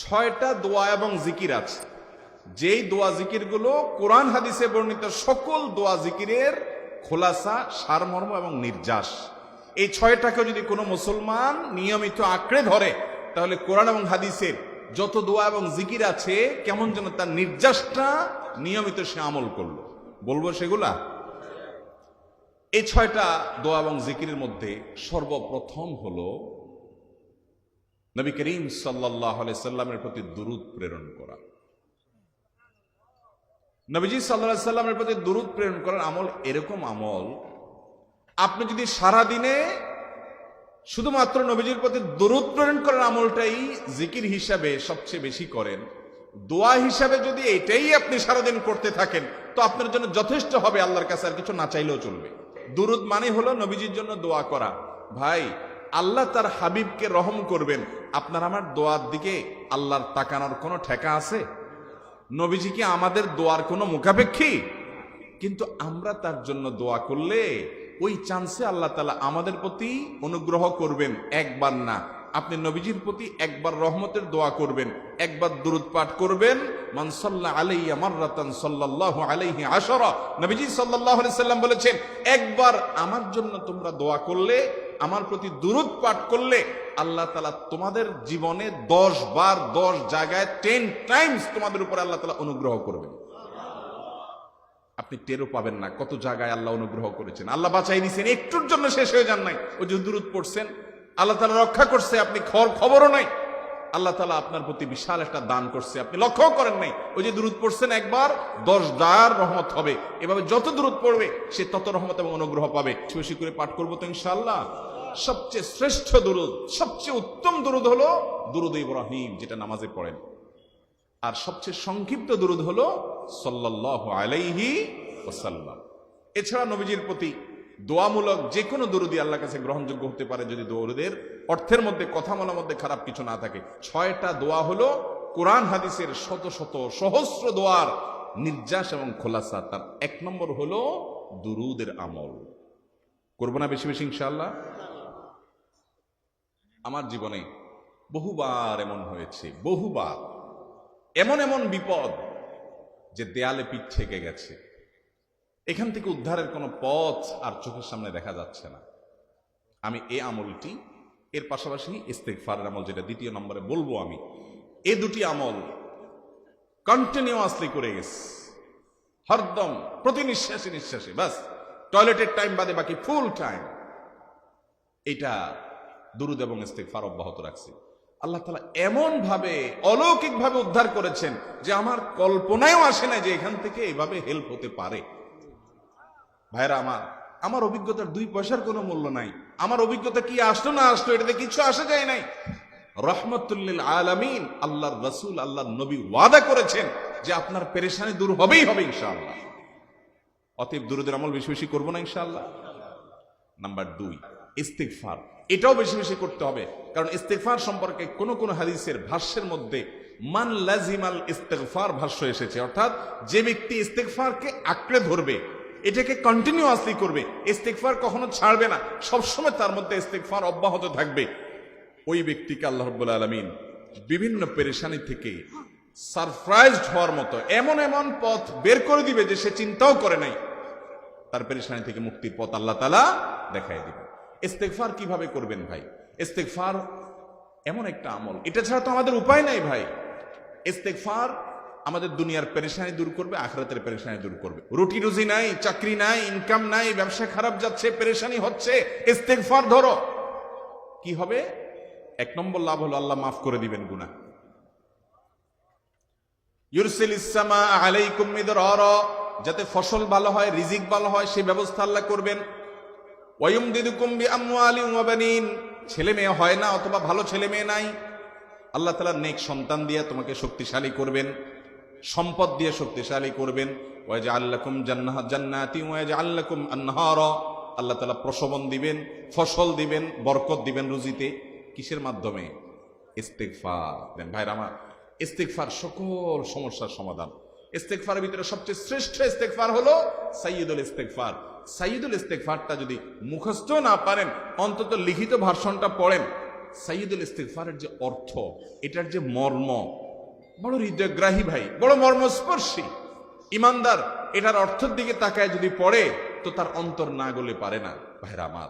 6টা দোয়া এবং জিকির আছে, যেই দোয়া জিকিরগুলো কোরআন হাদিসে বর্ণিত সকল দোয়া জিকিরের খোলাসা, সারমর্ম এবং নির্যাস। এই 6টাকে যদি কোনো মুসলমান নিয়মিত আঁকড়ে ধরে, তাহলে কোরআন এবং হাদিসের যত দোয়া এবং জিকির আছে কেমন যেন তার নির্যাসটা নিয়মিত সে আমল করলো। বলবো সেগুলা। এই 6টা দোয়া এবং জিকিরের মধ্যে সর্বপ্রথম হলো নবী করিম সাল্লাল্লাহু আলাইহি সাল্লামের প্রতি দুরূদ প্রেরণ করা। নবীজি সাল্লাল্লাহু আলাইহি সাল্লামের প্রতি দুরূদ প্রেরণ করার আমল এরকম আমল, আপনি যদি সারা দিনে শুধুমাত্র নবীজির প্রতি দুরূদ প্রেরণ করার আমলটাই জিকির হিসাবে সবচেয়ে বেশি করেন, দোয়া হিসাবে যদি এটাই আপনি সারাদিন করতে থাকেন, তো আপনার জন্য যথেষ্ট হবে, আল্লাহর কাছে আর কিছু না চাইলেও চলবে। দুরূদ মানে হলো নবীজির জন্য দোয়া করা। ভাই, আল্লাহ তার হাবিবকে রহম করবেন, আপনার আমার দোয়ার দিকে আল্লাহর তাকানোর কোনো ঠেকা আছে? নবীজি কি আমাদের দোয়ার কোনো মুখাপেক্ষী? কিন্তু আমরা তার জন্য দোয়া করলে ওই চান্সে আল্লাহ তাআলা আমাদের প্রতি অনুগ্রহ করবেন। একবার না, আপনি নবীজির প্রতি একবার রহমতের দোয়া করবেন, একবার দুরূদ পাঠ করবেন। মান সাল্লা আলাইয়া মাররাতান সাল্লাল্লাহু আলাইহি আশরা, নবীজি সাল্লাল্লাহু আলাইহি সাল্লাম বলেছেন, একবার আমার জন্য তোমরা দোয়া করলে, আমার প্রতি দুরূদ পাঠ করলে, আল্লাহ তাআলা তোমাদের জীবনে 10 বার 10 জায়গায় 10 টাইমস তোমাদের উপরে আল্লাহ তাআলা অনুগ্রহ করবেন। আপনি টেরও পাবেন না কত জায়গায় আল্লাহ অনুগ্রহ করেছেন। আল্লাহ বাঁচাই নিছেন, একটুর জন্য শেষ হয়ে যান নাই। ওই যে দুরূদ পড়ছেন, আল্লাহ তাআলা রক্ষা করছে, আপনি খবরও নাই। আল্লাহ তাআলা আপনার প্রতি বিশাল একটা দান করছে, আপনি লক্ষ্যও করেন নাই। ওই যে দুরূদ পড়ছেন একবার, 10 বার রহমত হবে। এভাবে যত দুরূদ পড়বে সে তত রহমত এবং অনুগ্রহ পাবে। বেশি করে পাঠ করবো তো ইনশাআল্লাহ। সবচেয়ে শ্রেষ্ঠ দুরূদ, সবচেয়ে উত্তম দুরূদ হলো দুরূদ ইব্রাহিম, যেটা নামাজে পড়েন। আর সবচেয়ে সংক্ষিপ্ত দুরূদ হলো সাল্লাল্লাহু আলাইহি ওয়াসাল্লাম। এছাড়া নবীজির প্রতি দোয়ামূলক যে কোনো দুরূদই আল্লাহর কাছে গ্রহণযোগ্য হতে পারে, যদি দুরূদের অর্থের মধ্যে, কথামালার মধ্যে খারাপ কিছু না থাকে। 6টা দোয়া হলো কোরআন হাদিসের শত শত সহস্র দোয়ার নির্যাস এবং খোলাসা। তার 1 নম্বর হলো দুরূদের আমল। করবো না বেশি বেশি ইনশাআল্লাহ? আমার জীবনে বহুবার এমন হয়েছে, বহুবার এমন এমন বিপদ যে দেয়ালে পিঠ থেকে গেছে, এখান থেকে উদ্ধারের কোনো পথ আর চোখের সামনে দেখা যাচ্ছে না। আমি এই আমলটি, এর পাশাপাশি ইস্তেগফারের আমল, যেটা 2 নম্বরে বলবো আমি, এই 2টি আমল কন্টিনিউয়াসলি করে গেছি, হরদম প্রতি নিঃশ্বাসে নিঃশ্বাসে, বাস টয়লেটের টাইম বাদে বাকি ফুল টাইম এটা দুরূদ এবং ইস্তেগফার অব্যাহত রাখছি। আল্লাহ তাআলা এমন ভাবে অলৌকিক ভাবে উদ্ধার করেছেন যে আমার কল্পনায়ও আসে না যে এখান থেকে এভাবে হেল্প হতে পারে। ভাইরা আমার অভিজ্ঞতার 2 পয়সার কোনো মূল্য নাই। আমার অভিজ্ঞতা কি আসলো না আসলো, এটাতে কিছু আসা যায় নাই। রহমাতুল লিল আলামিন, আল্লাহর রাসূল, আল্লাহর নবী ওয়াদা করেছেন যে আপনার পেরেশানি দূর হবেই হবে ইনশাআল্লাহ। অতএব দুরূদের আমল বেশি বেশি করবো না ইনশাআল্লাহ। নাম্বার 2, ইস্তেগফার। এটাও বেশি বেশি করতে হবে, কারণ ইস্তেগফার সম্পর্কে কোন কোন হাদিসের ভাষ্যের মধ্যে মান লাজিমাল ইস্তেগফার ভাষ্য এসেছে, অর্থাৎ যে ব্যক্তি ইস্তেগফারকে আঁকড়ে ধরবে, এটাকে কন্টিনিউয়াসলি করবে, ইস্তেগফার কখনো ছাড়বে না, সবসময় তার মধ্যে ইস্তেগফার অব্যাহত থাকবে, ওই ব্যক্তিকে আল্লাহ রাব্বুল আলামিন বিভিন্ন পেরেশানি থেকে সারপ্রাইজড হওয়ার মতো এমন এমন পথ বের করে দিবে যে সে চিন্তাও করে নাই। তার পেরেশানি থেকে মুক্তির পথ আল্লাহ তাআলা দেখায় দিবে। ইস্তেগফার কিভাবে করবেন ভাই? ইস্তেগফার এমন একটা আমল, এটা ছাড়া তো আমাদের উপায় নাই ভাই। ইস্তেগফার আমাদের দুনিয়ার পেরেশানি দূর করবে, আখিরাতের পেরেশানি দূর করবে। রুটি রুজি নাই, চাকরি নাই, ইনকাম নাই, ব্যবসা খারাপ যাচ্ছে, পেরেশানি হচ্ছে, ইস্তেগফার ধরো, কি হবে? 1 নম্বর লাভ হলো আল্লাহ মাফ করে দিবেন গুনাহ। ইউরসিলিস সামা আলাইকুম মিদরারা, যাতে ফসল ভালো হয়, রিজিক ভালো হয়, সেই ব্যবস্থা আল্লাহ করবেন। ওয়ায়ুমদিদুকুম বিআমওয়ালিন ওয়া বানিন, ছেলে মেয়ে হয় না অথবা ভালো ছেলে মেয়ে নাই, আল্লাহ তাআলা নেক সন্তান দিয়ে তোমাকে শক্তিশালী করবেন, সম্পদ দিয়ে শক্তিশালী করবেন। ওয়াজআল লাকুম জান্নাতি ওয়াজআল লাকুম আনহারা, আল্লাহ তাআলা প্রসবন দিবেন, ফসল দিবেন, বরকত দিবেন রুজিতে। কিসের মাধ্যমে? ইস্তেগফার দেন। ভাইরা আমার, ইস্তেগফার সকল সমস্যার সমাধান। ইস্তেগফারের ভিতরে সবচেয়ে শ্রেষ্ঠ ইস্তেগফার হলো সাইয়্যিদুল ইস্তেগফার। সাইয়্যিদুল ইস্তেগফারটা যদি মুখস্থ না পারেন, অন্তত লিখিত ভার্সনটা পড়েন, সাইয়্যিদুল ইস্তিগফারের যে অর্থ, এটার যে মর্ম বড় হৃদয়গ্রাহী ভাই, বড় মর্মস্পর্শী। ইমানদার এটার অর্থের দিকে তাকায় যদি পড়ে তো তার অন্তর না গলে পারে না। ভাইরা আমার,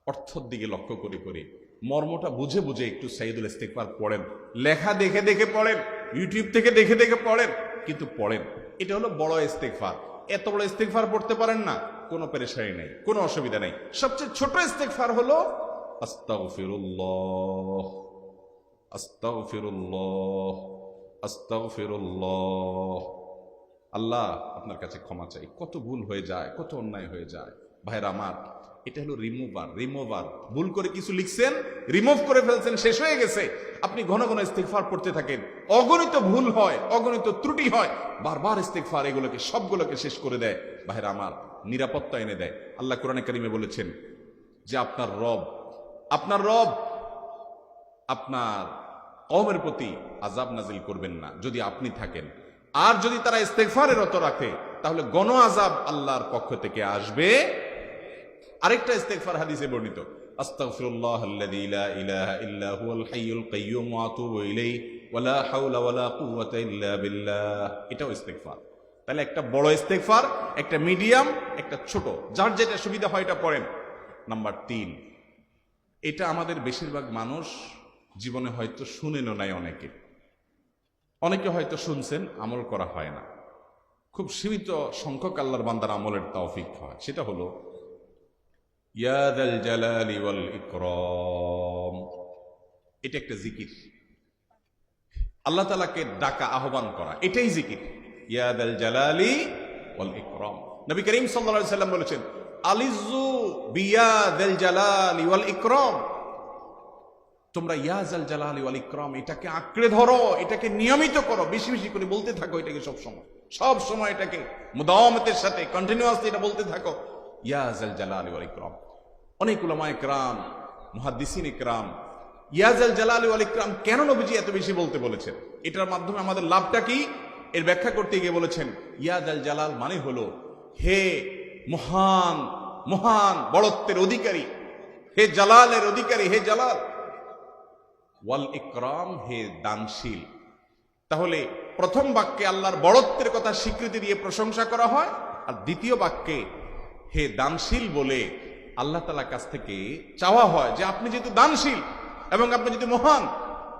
অর্থের দিকে লক্ষ্য করে করে মর্মটা বুঝে বুঝে একটু সাইয়্যিদুল ইস্তিগফার পড়েন, লেখা দেখে দেখে পড়েন, ইউটিউব থেকে দেখে দেখে পড়েন, কিন্তু পড়েন। এটা হলো বড় ইস্তিগফার। এত বড় ইস্তিগফার পড়তে পারেন না, কোনো পেরেশানি নাই, কোনো অসুবিধা নাই। সবচেয়ে ছোট ইস্তিগফার হলো আস্তাগফিরুল্লাহ, আস্তাগফিরুল্লাহ, আস্তাগফিরুল্লাহ। আল্লাহ আপনার কাছে ক্ষমা চাই, কত ভুল হয়ে যায়, কত অন্যায় হয়ে যায়। ভাইরা আমার, এটা হলো রিমুভার। ভুল করে কিছু লিখছেন, রিমুভ করে ফেলছেন, শেষ হয়ে গেছে। আপনি ঘন ঘন ইস্তিগফার পড়তে থাকেন, অগণিত ভুল হয়, অগণিত ত্রুটি হয়, বারবার ইস্তিগফার এগুলোকে সবগুলোকে শেষ করে দেয়। ভাইরা আমার, নিরাপত্তা এনে দেয়। আল্লাহ কোরআনে কারিমে বলেছেন যে আপনার রব আপনার কওমের প্রতি আযাব নাজিল করবেন না যদি আপনি থাকেন। আর যদি তারা ইস্তিগফারে রত রাখে তাহলে গণ আযাব আল্লাহর পক্ষ থেকে আসবে। আরেকটা ইস্তিগফার হাদিসে বর্ণিত, আস্তাগফিরুল্লাহাল্লাযী লা ইলাহা ইল্লা হুয়াল হাইয়ুল কাইয়্যুম ওয়া আতুবু ইলাইহি ওয়া লা হাওলা ওয়া লা কুওয়াতা ইল্লা বিল্লাহ। এটাও ইস্তিগফার। তাহলে একটা বড় ইস্তিগফার, একটা মিডিয়াম, একটা ছোট, যার যেটা সুবিধা হয় এটা পড়েন। নাম্বার 3, এটা আমাদের বেশিরভাগ মানুষ জীবনে হয়তো শুনেনও নাই, অনেকে হয়তো শুনছেন, আমল করা হয় না। খুব সীমিত সংখ্যক আল্লাহর বান্দার আমলের তৌফিক হয়। সেটা হলো ইয়া যাল জালালি ওয়াল ইকরাম। এটা একটা জিকির, আল্লাহ তাআলাকে ডাকা, আহ্বান করা, এটাই জিকির। ইয়া যাল জালালি ওয়াল ইকরাম। নবী করিম সাল্লাল্লাহু আলাইহি সাল্লাম বলেছেন, আলিজু বিয়া যাল জালালি ওয়াল ইকরাম। তোমরা ইয়া যাল জালালি ওয়াল ইকরাম এটাকে আঁকড়ে ধরো, এটাকে নিয়মিত করো, বেশি বেশি করে বলতে থাকো এটাকে সব সময় এটাকে মুদাওয়ামাতের সাথে কন্টিনিউয়াসলি এটা বলতে থাকো, ইয়া যাল জালালি ওয়াল ইকরাম। অনেক উলামায়ে কেরাম, মুহাদ্দিসিনে কেরাম ইয়া যাল জালালি ওয়াল ইকরাম কেন নবীজি এত বেশি বলতে বলেছেন, এটার মাধ্যমে আমাদের লাভটা কি, এর ব্যাখ্যা করতে গিয়ে বলেছেন ইয়া যাল জালাল মানে হলো হে মহান মহান বড়ত্বের অধিকারী, হে জালালের অধিকারী, হে জালাল। ওয়াল ইকরাম, হে দানশীল। তাহলে প্রথম বাক্যে আল্লাহর বড়ত্বের কথা স্বীকৃতি দিয়ে প্রশংসা করা হয়, আর দ্বিতীয় বাক্যে হে দানশীল বলে আল্লাহ তাআলার কাছ থেকে চাওয়া হয় যে আপনি যেহেতু দানশীল এবং আপনি যদি মহান,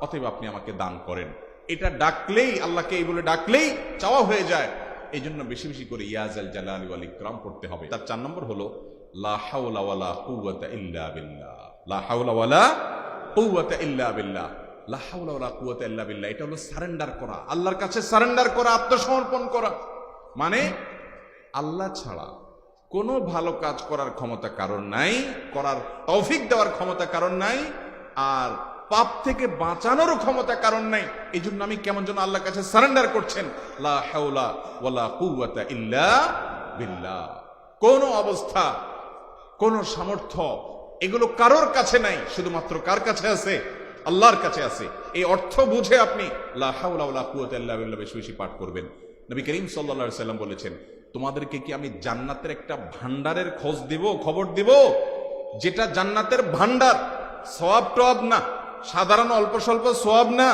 অতএব আপনি আমাকে দান করেন। এটা ডাকলেই, আল্লাহকে এই বলে ডাকলেই চাওয়া হয়ে যায়। এই জন্য বেশি বেশি করে ইয়া যাল জালালি ওয়াল ইকরাম পড়তে হবে। তার 4 নম্বর হলো লা হাওলা ওয়ালা কুওয়াতা ইল্লা বিল্লাহ। লা হাওলা ওয়ালা কুওয়াতা ইল্লা বিল্লাহ। লা হাওলা ওয়ালা কুওয়াতা ইল্লা বিল্লাহ, এটা হলো সারেন্ডার করা, আল্লাহর কাছে সারেন্ডার করা, আত্মসমর্পণ করা। মানে আল্লাহ ছাড়া কোনো ভালো কাজ করার ক্ষমতা কারণ নাই, করার তৌফিক দেওয়ার ক্ষমতা কারণ নাই, আর পাপ থেকে বাঁচানোরও ক্ষমতা কারণ নাই। এই জন্য আমি কেমন যেন আল্লাহর কাছে সারেন্ডার করছেন, লা হাওলা ওয়ালা কুওয়াতা ইল্লা বিল্লাহ। কোন অবস্থা, কোন সামর্থ্য, এগুলো কারোর কাছে নাই, শুধুমাত্র কার কাছে আছে? আল্লাহর কাছে আছে। এই অর্থ বুঝে আপনি লা হাওলা ওয়ালা কুওয়াতা ইল্লা বিল্লাহ বেশি বেশি পাঠ করবেন। নবী করিম সাল্লাল্লাহু আলাইহি সাল্লাম বলেছেন, তোমাদেরকে কি আমি জান্নাতের একটা ভান্ডারের খবর দিব, যেটা জান্নাতের ভান্ডার, সওয়াব টওয়াব না, সাধারণ অল্প স্বল্প সওয়াব না,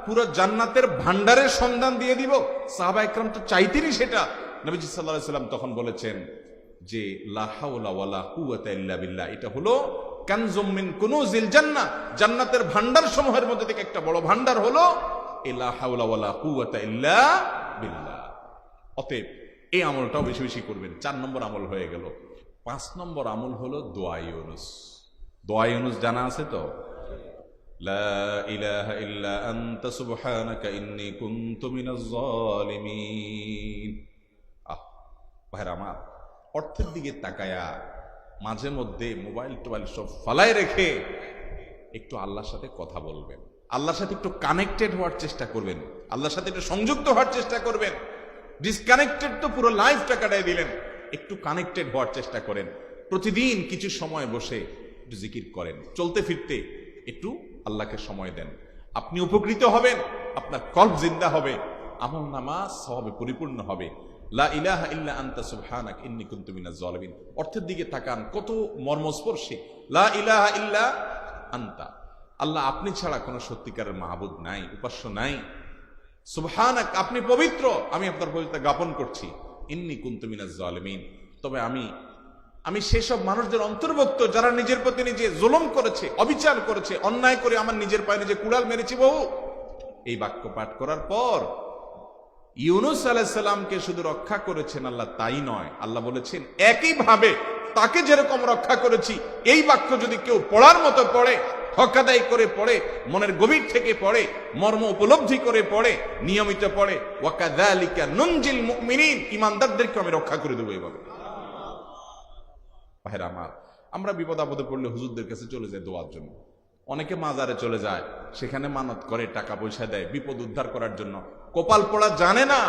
পুরো জান্নাতের ভান্ডারের সন্ধান দিয়ে দিব। সাহাবায়ে কেরাম তো চাইতেনই সেটা। নবীজি সাল্লাল্লাহু আলাইহি সাল্লাম তখন বলেছেন যে লা হাওলা ওয়ালা কুওয়াতা ইল্লা বিল্লাহ, এটা হলো কানজুম মিন কুনুজিল জান্নাহ, জান্নাতের ভান্ডার সমূহের মধ্যে থেকে একটা বড় ভান্ডার হলো লা হাওলা ওয়ালা কুওয়াতা ইল্লা বিল্লাহ। অতএব এই আমলটাও বেশি বেশি করবেন। 4 নম্বর আমল হয়ে গেল। 5 নম্বর আমল হলো দোয়া ইউনুস। দোয়া ইউনুস জানা আছে তো? লা ইলাহা ইল্লা আনতা সুবহানাকা ইন্নী কুনতু মিনাজ জালিমিন। ভাইরা আমার, অর্থের দিকে তাকায়া মাঝে মধ্যে মোবাইল টোবাইল সব ফালায় রেখে একটু আল্লাহর সাথে কথা বলবেন, আল্লাহর সাথে একটু কানেক্টেড হওয়ার চেষ্টা করবেন, আল্লাহর সাথে একটু সংযুক্ত হওয়ার চেষ্টা করবেন। ডিসকানেক্টেড তো পুরো লাইফটা কাটাই দিলেন, একটু কানেক্টেড হওয়ার চেষ্টা করেন। প্রতিদিন কিছু সময় বসে একটু জিকির করেন, চলতে ফিরতে একটু আল্লাহকে সময় দেন। আপনি উপকৃত হবেন, আপনার কল্ব জিন্দা হবে, আমল নামা সওয়াবে পরিপূর্ণ হবে। লা ইলাহা ইল্লা আনতা সুবহানাকা ইন্নী কুনতু মিনাজ জালিমিন। অর্থের দিকে তাকান, কত মর্মস্পর্শী। লা ইলাহা ইল্লা আনতা, আল্লাহ আপনি ছাড়া কোনো সত্যিকারের মাহবুদ নাই, উপাস্য নাই। সুবহানাক, আপনি পবিত্র, আমি আপনার পবিত্রতা জ্ঞাপন করছি। ইন্নী কুনতু মিনাজ জালিমিন, তবে আমি সেসব মানুষদের অন্তর্ভুক্ত যারা নিজের প্রতি নিজে জুলুম করেছে, অবিচার করেছে, অন্যায় করে আমার নিজের পায়ে নিজে কুড়াল মেরেছি বহু। এই বাক্য পাঠ করার পর ইউনূস আলাইহিস সালামকে শুধু রক্ষা করেছেন আল্লাহ, তাই নয়, আল্লাহ বলেছেন একইভাবে তাকে যেরকম রক্ষা করেছি, এই বাক্য যদি কেউ পড়ার মতো পড়ে, হক আদায় করে পড়ে, মনের গভীর থেকে পড়ে, মর্ম উপলব্ধি করে পড়ে, নিয়মিত পড়ে, ওয়াকাযালিকা নুনজিল মুমিনিন, ঈমানদারদেরকে আমি রক্ষা করে দেবো। এভাবে ভাইরা আমার, আমরা বিপদ আপদে পড়লে হুজুরদের কাছে চলে যায় দোয়ার জন্য। অনেকে মাজারে চলে যায়, সেখানে মানত করে, টাকা পয়সা দেয় বিপদ উদ্ধার করার জন্য। কপাল পড়া জানে না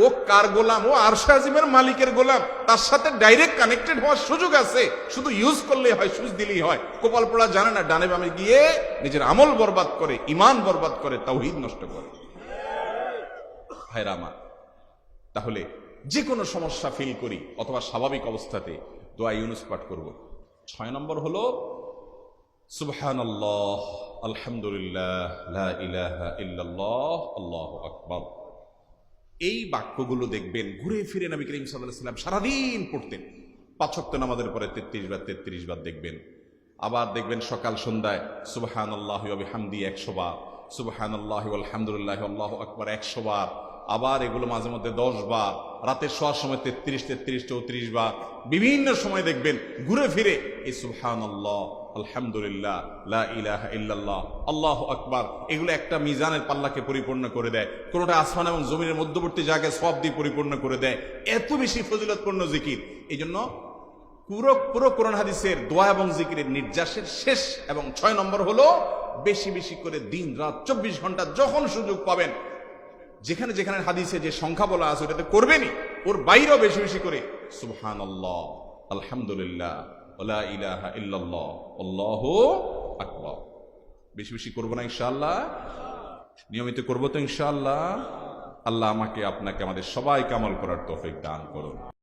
ও কার গোলাম, ও আরশে আজিমের মালিকের গোলাম, তার সাথে ডাইরেক্ট কানেক্টেড হওয়ার সুযোগ আছে, শুধু ইউজ করলেই হয়, সুইচ দিলেই হয়। কপাল পড়া জানে না, ডানে বামে গিয়ে নিজের আমল বরবাদ করে, ইমান বরবাদ করে, তাওহীদ নষ্ট করে। ভাইরা আমার, তাহলে যে কোনো সমস্যা ফিল করি অথবা স্বাভাবিক অবস্থাতে দোয়া ইউনূস পাঠ করব। 6 নম্বর হলো সুবহানাল্লাহ, আলহামদুলিল্লাহ, লা ইলাহা ইল্লাল্লাহ, আল্লাহু আকবার। এই বাক্যগুলো দেখবেন ঘুরে ফিরে নবী করিম সাল্লাল্লাহু আলাইহি ওয়াসাল্লাম সারাদিন পড়তেন। 5 ওয়াক্ত নামাজের পরে 33 বার দেখবেন। আবার দেখবেন সকাল সন্ধ্যায় সুবহানাল্লাহি ওয়া বিহামদিহি 100 বার, সুবহানাল্লাহি ওয়াল হামদুলিল্লাহি আল্লাহু আকবার 100 বার। আবার এগুলো মাঝে মধ্যে 10 বার, রাতের শোয়ার সময় 33, 34 বার। বিভিন্ন সময় দেখবেন ঘুরে ফিরে এই সুবহানাল্লাহ, আলহামদুলিল্লাহ, লা ইলাহা ইল্লাল্লাহ, আল্লাহু আকবার, এগুলো একটা মিজানের পাল্লাকে পরিপূর্ণ করে দেয়। কোনটা আসমান এবং জমিনের মধ্যবর্তী জায়গায় সওয়াব দিয়ে পরিপূর্ণ করে দেয়। এত বেশি ফজিলতপূর্ণ জিকির। এই জন্য পুরো কোরআন হাদিসের দোয়া এবং জিকিরের নির্যাসের শেষ এবং 6 নম্বর হলো বেশি বেশি করে দিন রাত 24 ঘন্টা যখন সুযোগ পাবেন, যেখানে যেখানে হাদিসে যে সংখ্যা বলা আছে ওটাতে করবেনই, ওর বাইরেও বেশি বেশি করে সুবহানাল্লাহ, আলহামদুলিল্লাহ, লা ইলাহা ইল্লাল্লাহ, আল্লাহু আকবার। বেশি বেশি করবো না ইনশাআল্লাহ? নিয়মিত করবো তো ইনশাআল্লাহ? আল্লাহ আমাকে আপনাকে আমাদের সবাইকে আমল করার তৌফিক দান করুন।